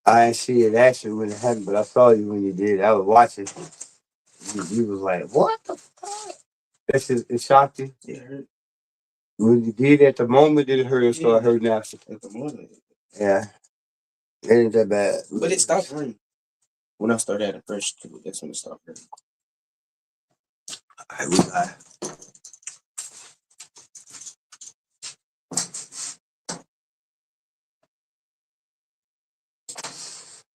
I didn't see it actually when it happened, but I saw you when you did. I was watching. You was like, what the fuck? That shit, it shocked you? It hurt. When you did at the moment, did it hurt or start hurting after? At the moment. Yeah. It ain't that bad. But it stopped hurting. When I started at first, that's when it stopped hurting. All right, we got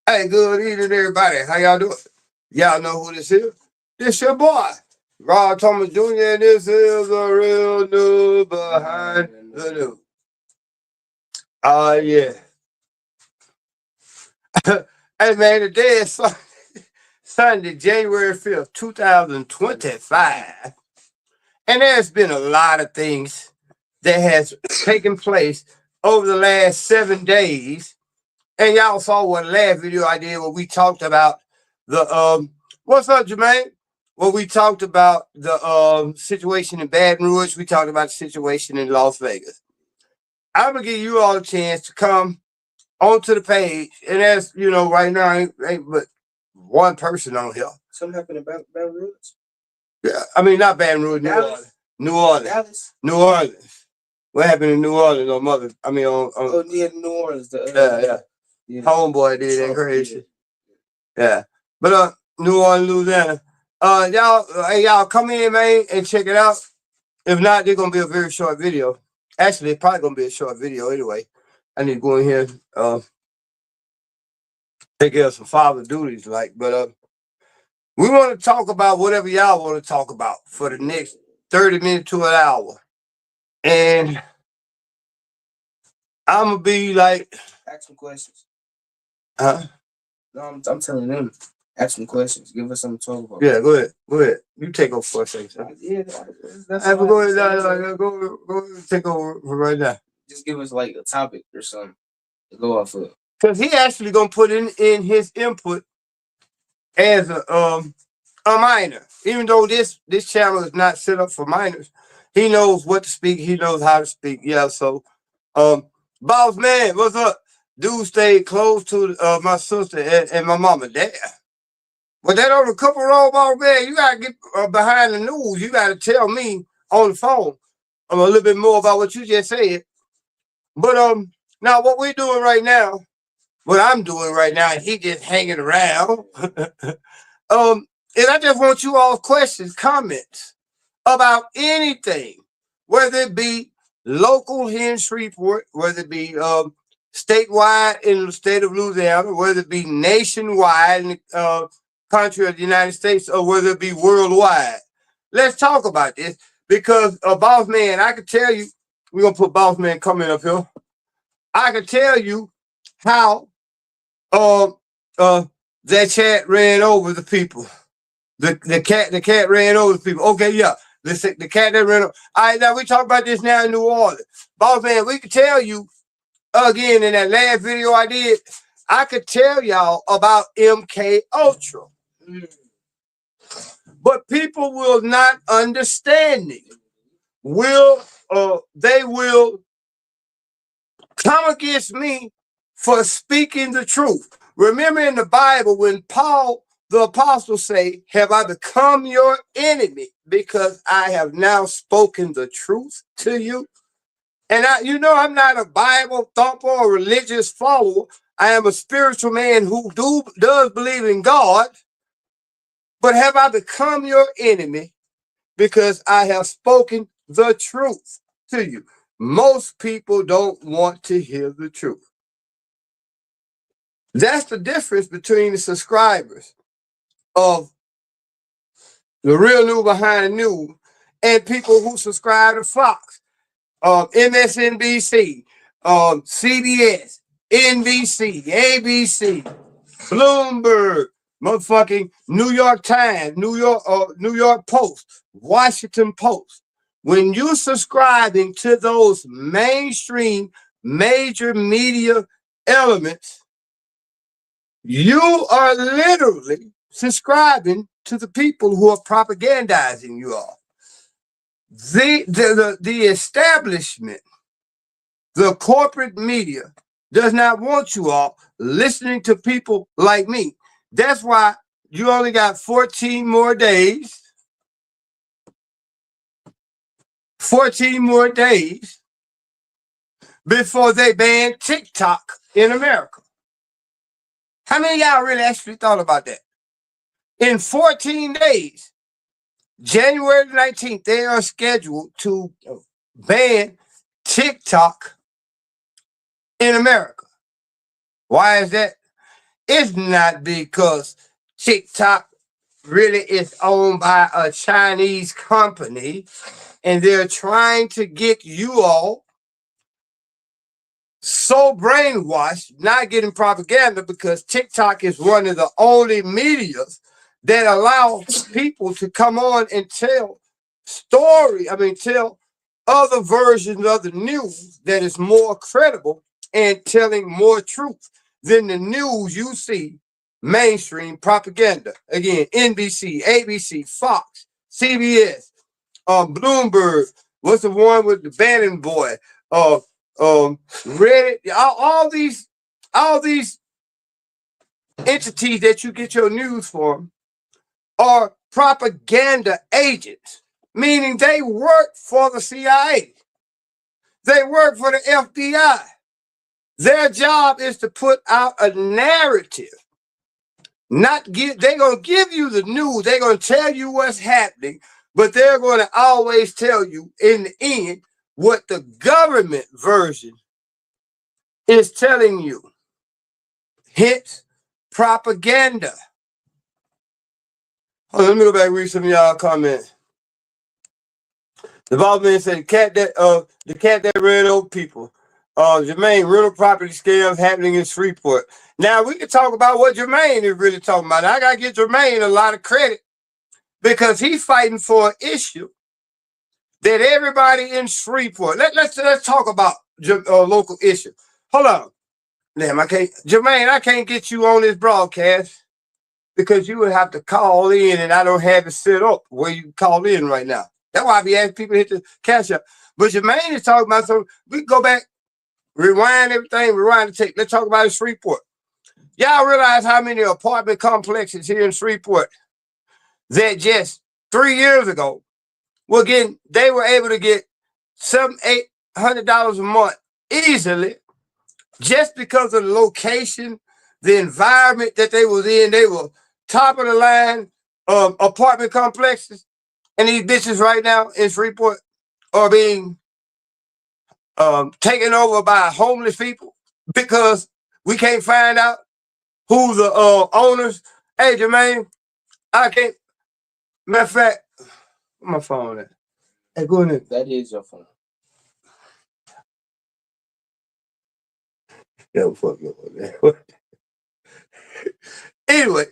Hey, good evening, everybody. How y'all doing? Y'all know who this is? This your boy, Rod Thomas Jr., and this is a real new behind the news. Yeah. Hey, man, today is Sunday, January 5th, 2025. And there's been a lot of things that has taken place over the last 7 days. And y'all saw what last video I did where we talked about the what's up, Jermaine? Where we talked about the situation in Baton Rouge, we talked about the situation in Las Vegas. I'm gonna give you all a chance to come onto the page, and as you know, right now ain't but one person on here. Something happened in Baton Rouge? Yeah, I mean not Baton Rouge, New Orleans. Dallas? New Orleans. What happened in New Orleans on Mother? I mean on oh yeah, New Orleans. Yeah. Homeboy did that crazy. Yeah. But New Orleans, Louisiana. Y'all come in, man, and check it out. If not, they're gonna be a very short video. Actually, it's probably gonna be a short video anyway. I need to go in here take care of some father duties, but we want to talk about whatever y'all want to talk about for the next 30 minutes to an hour. And I'm gonna be like, ask some questions. Huh? No, I'm telling them. Ask some questions. Give us something to talk about. Yeah, go ahead. Go ahead. You take over for a second. Sir. Yeah, that's go ahead. Go take over for right now. Just give us like a topic or something to go off of. Because he actually gonna put in his input as a minor. Even though this channel is not set up for minors, he knows what to speak. He knows how to speak. Yeah. So, boss man, what's up? Dude stayed close to my sister and my mama. Damn. But that on the couple roll ball, man, you gotta get behind the news. You gotta tell me on the phone a little bit more about what you just said. But now what we're doing right now, what I'm doing right now, and he just hanging around. And I just want you all questions, comments about anything, whether it be local here in Shreveport, whether it be statewide in the state of Louisiana, whether it be nationwide in the country of the United States, or whether it be worldwide. Let's talk about this because boss man, I can tell you, we're gonna put boss man coming up here. I can tell you how that chat ran over the people. The cat ran over the people. Okay, yeah. The cat that ran over. All right, now we talk about this now in New Orleans. Boss man, we can tell you again in that last video I did, I could tell y'all about MK Ultra. But people will not understand it. They will come against me for speaking the truth. Remember in the Bible when Paul the apostle say, have I become your enemy because I have now spoken the truth to you? And I'm not a Bible thumper or religious follower. I am a spiritual man who does believe in God. But have I become your enemy because I have spoken the truth to you? Most people don't want to hear the truth. That's the difference between the subscribers of the real news behind the news and people who subscribe to Fox, MSNBC, CBS, NBC, ABC, Bloomberg, motherfucking New York Times, New York Post, Washington Post. When you subscribing to those mainstream major media elements, you are literally subscribing to the people who are propagandizing you all. The establishment, the corporate media does not want you all listening to people like me. That's why you only got 14 more days. 14 more days before they ban TikTok in America. How many of y'all really actually thought about that? In 14 days, January 19th, they are scheduled to ban TikTok in America. Why is that? It's not because TikTok really is owned by a Chinese company and they're trying to get you all so brainwashed, not getting propaganda, because TikTok is one of the only medias that allow people to come on and tell tell other versions of the news that is more credible and telling more truth than the news you see, mainstream propaganda. Again, NBC, ABC, Fox, CBS, Bloomberg. What's the one with the Bannon boy? Reddit. All these entities that you get your news from are propaganda agents, meaning they work for the CIA. They work for the FBI. Their job is to put out a narrative. They're gonna give you the news, they're gonna tell you what's happening, but they're gonna always tell you in the end what the government version is telling you. Hence, propaganda. Hold on, let me go back and read some of y'all comments. The boss man said the cat that ran over people. Jermaine, rental property scams happening in Shreveport. Now we can talk about what Jermaine is really talking about. I gotta give Jermaine a lot of credit because he's fighting for an issue that everybody in Shreveport. Let's talk about local issue. Hold on. Damn, Jermaine, I can't get you on this broadcast because you would have to call in and I don't have it set up where you call in right now. That's why I be asking people to hit the cash up. But Jermaine is talking about something. We can go back, rewind everything, rewind the tape. Let's talk about it, Shreveport. Y'all realize how many apartment complexes here in Shreveport that just 3 years ago they were able to get $700-800 a month easily just because of the location, the environment that they was in. They were top of the line apartment complexes. And these bitches right now in Shreveport are being taken over by homeless people because we can't find out who the owners. Hey, Jermaine, I can't. Matter of fact, where my phone at? Hey, go in there. That is your phone. Yeah, fuck you over there. Anyway.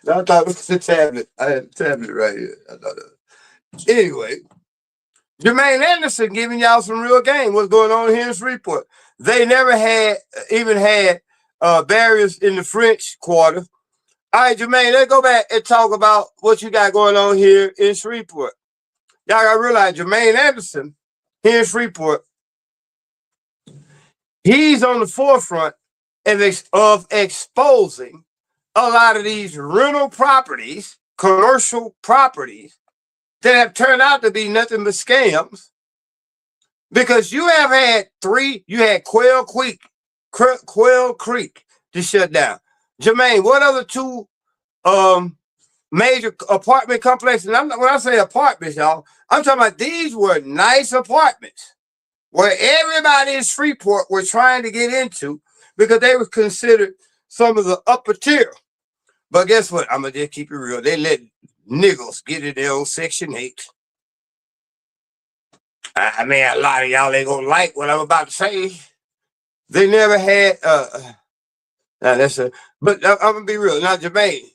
No, I thought it was the tablet. I had a tablet right here. I thought that. Anyway, Jermaine Anderson giving y'all some real game. What's going on here in Shreveport? They never even had barriers in the French Quarter. All right, Jermaine, let's go back and talk about what you got going on here in Shreveport. Y'all gotta realize Jermaine Anderson here in Shreveport, he's on the forefront of exposing a lot of these rental properties, commercial properties, that have turned out to be nothing but scams. Because you have had you had Quail Creek to shut down. Jermaine, what other two major apartment complexes? And when I say apartments, y'all, I'm talking about these were nice apartments where everybody in Shreveport were trying to get into because they were considered some of the upper tier. But guess what? I'm going to just keep it real. They let niggles get in their own Section 8. I mean, a lot of y'all ain't going to like what I'm about to say. They never had, but I'm going to be real. Now, Jermaine,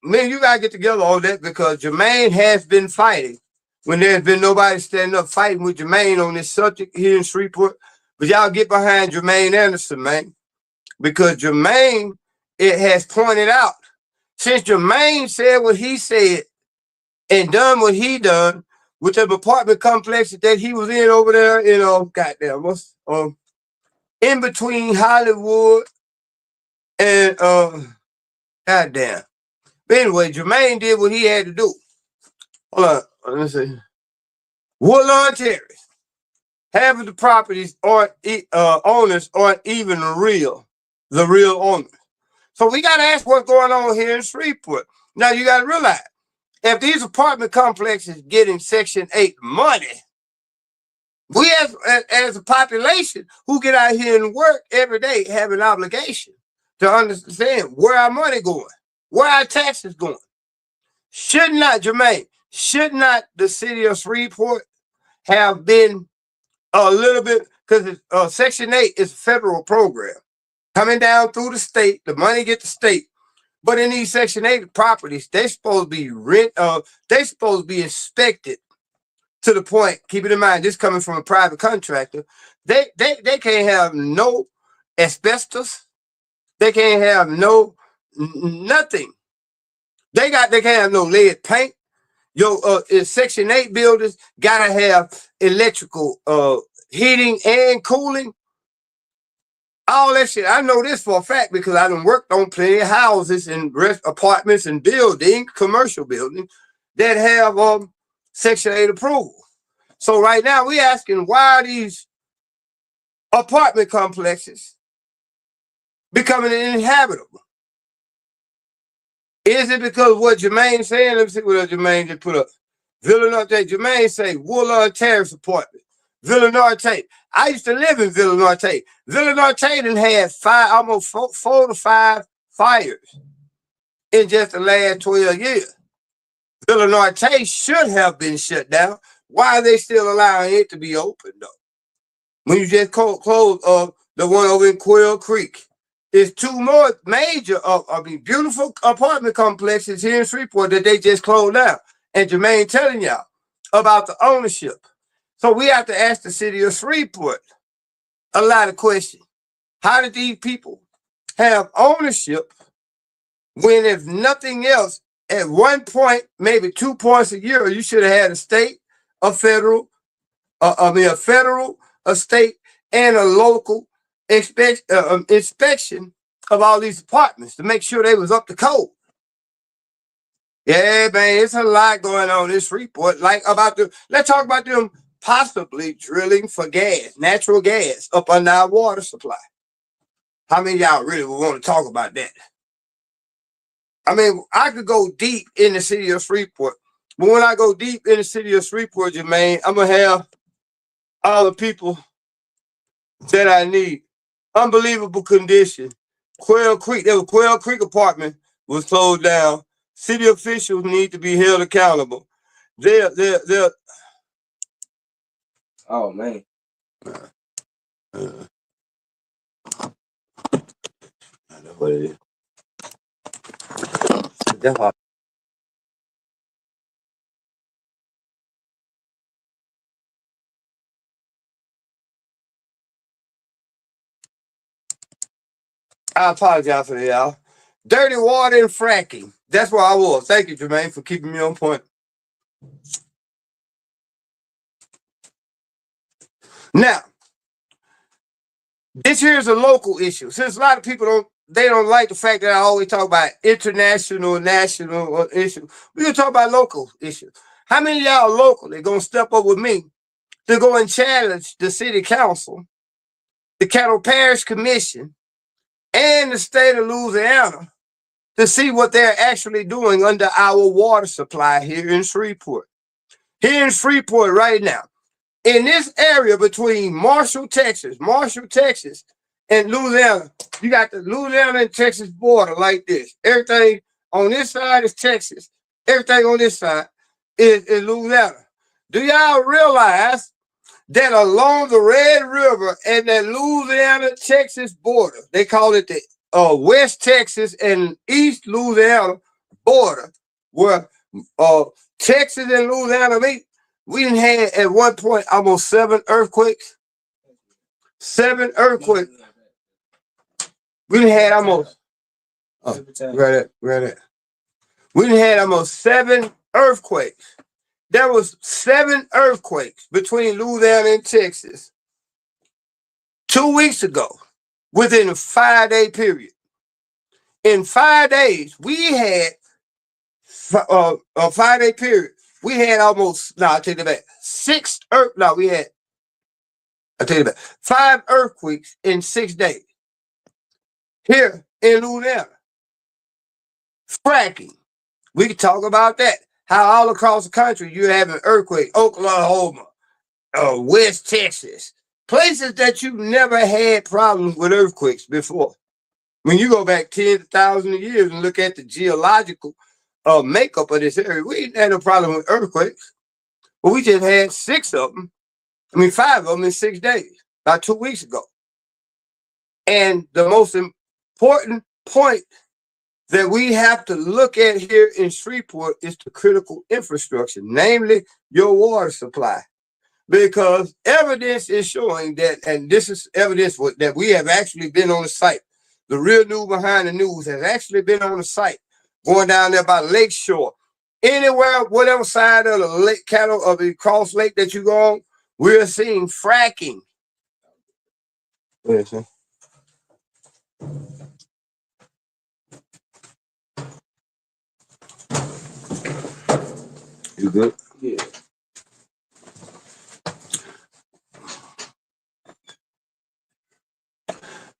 man, you got to get together on that because Jermaine has been fighting when there's been nobody standing up fighting with Jermaine on this subject here in Shreveport. But y'all get behind Jermaine Anderson, man, because Jermaine, it has pointed out, since Jermaine said what he said and done what he done with the apartment complex that he was in over there in goddamn in between Hollywood and goddamn. But anyway, Jermaine did what he had to do. Hold on, let's see. Woodlawn Terrace. Half of the properties owners aren't even the real owners. So we got to ask what's going on here in Shreveport. Now you got to realize, if these apartment complexes getting Section 8 money, we as a population who get out here and work every day have an obligation to understand where our money going, where our taxes going. Should not, Jermaine, should not the city of Shreveport have been a little bit, because Section 8 is a federal program coming down through the state, the money get the state. But in these Section 8 properties, they're supposed to be they're supposed to be inspected to the point, keep it in mind, this coming from a private contractor, they can't have no asbestos, they can't have no nothing. They can't have no lead paint. Section 8 buildings gotta have electrical heating and cooling. All that shit. I know this for a fact because I done worked on plenty of houses and apartments and buildings, commercial buildings that have Section 8 approval. So right now we asking, why are these apartment complexes becoming uninhabitable? Is it because what Jermaine saying? Let me see what Jermaine just put up. Villa Norte. Jermaine say Woodlawn Terrace apartment. Villa Norte. I used to live in Villa Norte. Villa Norte done had almost four to five fires in just the last 12 years. Villa Norte should have been shut down. Why are they still allowing it to be open though? When you just closed the one over in Quail Creek. There's two more major, beautiful apartment complexes here in Shreveport that they just closed down. And Jermaine telling y'all about the ownership. So we have to ask the city of Shreveport a lot of questions. How did these people have ownership when, if nothing else, at one point, maybe 2 points a year, you should have had a state, a federal, a state, and a local inspection of all these apartments to make sure they was up to code. Yeah, man, it's a lot going on in this report. Let's talk about them possibly drilling for gas, natural gas, up under our water supply. How many of y'all really would want to talk about that? I mean, I could go deep in the city of Shreveport, but when I go deep in the city of Shreveport, Jermaine, I'm gonna have all the people that I need. Unbelievable condition. Quail Creek apartment was closed down. City officials need to be held accountable. They're Oh man. That's what it is. That's why. I apologize for that, y'all. Dirty water and fracking. That's where I was. Thank you, Jermaine, for keeping me on point. Now, this here is a local issue. Since a lot of people don't like the fact that I always talk about international, national issue. We're gonna talk about local issues. How many of y'all locally gonna step up with me to go and challenge the city council, the Cattle Parish Commission, and the state of Louisiana to see what they're actually doing under our water supply here in Shreveport? Here in Shreveport right now, in this area between Marshall, Texas, and Louisiana, you got the Louisiana and Texas border like this. Everything on this side is Texas. Everything on this side is Louisiana. Do y'all realize that along the Red River and that Louisiana-Texas border, they call it the West Texas and East Louisiana border, where Texas and Louisiana meet, we done had at one point almost 7 earthquakes. 7 earthquakes. We done had almost right there. We done had almost 7 earthquakes. There was 7 earthquakes between Louisiana and Texas 2 weeks ago, within a 5-day period. In 5 days, we had a 5-day period. We had almost, no, I'll take it back. I'll take it back. 5 earthquakes in 6 days. Here in Louisiana. Fracking. We can talk about that. How all across the country you're having earthquakes. Oklahoma, West Texas. Places that you've never had problems with earthquakes before. When you go back tens of thousands of years and look at the geological makeup of this area, we didn't have no problem with earthquakes. But we just had 5 of them in 6 days, about 2 weeks ago. And the most important point that we have to look at here in Shreveport is the critical infrastructure, namely your water supply. Because evidence is showing that, and this is evidence that we have actually been on the site. The real news behind the news has actually been on the site, going down there by Lake Shore. Anywhere, whatever side of the lake, cattle of the cross lake that you go on, we're seeing fracking. Yes, sir. You good? Yeah.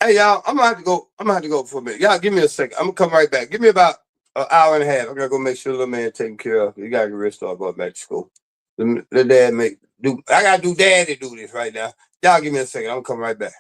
Hey y'all, I'm gonna have to go for a minute. Y'all give me a second. I'm gonna come right back. Give me about an hour and a half. I gotta go make sure the little man taken care of. You gotta get ready to start going back to school. The dad I gotta do dad to do this right now. Y'all give me a second. I'm gonna come right back.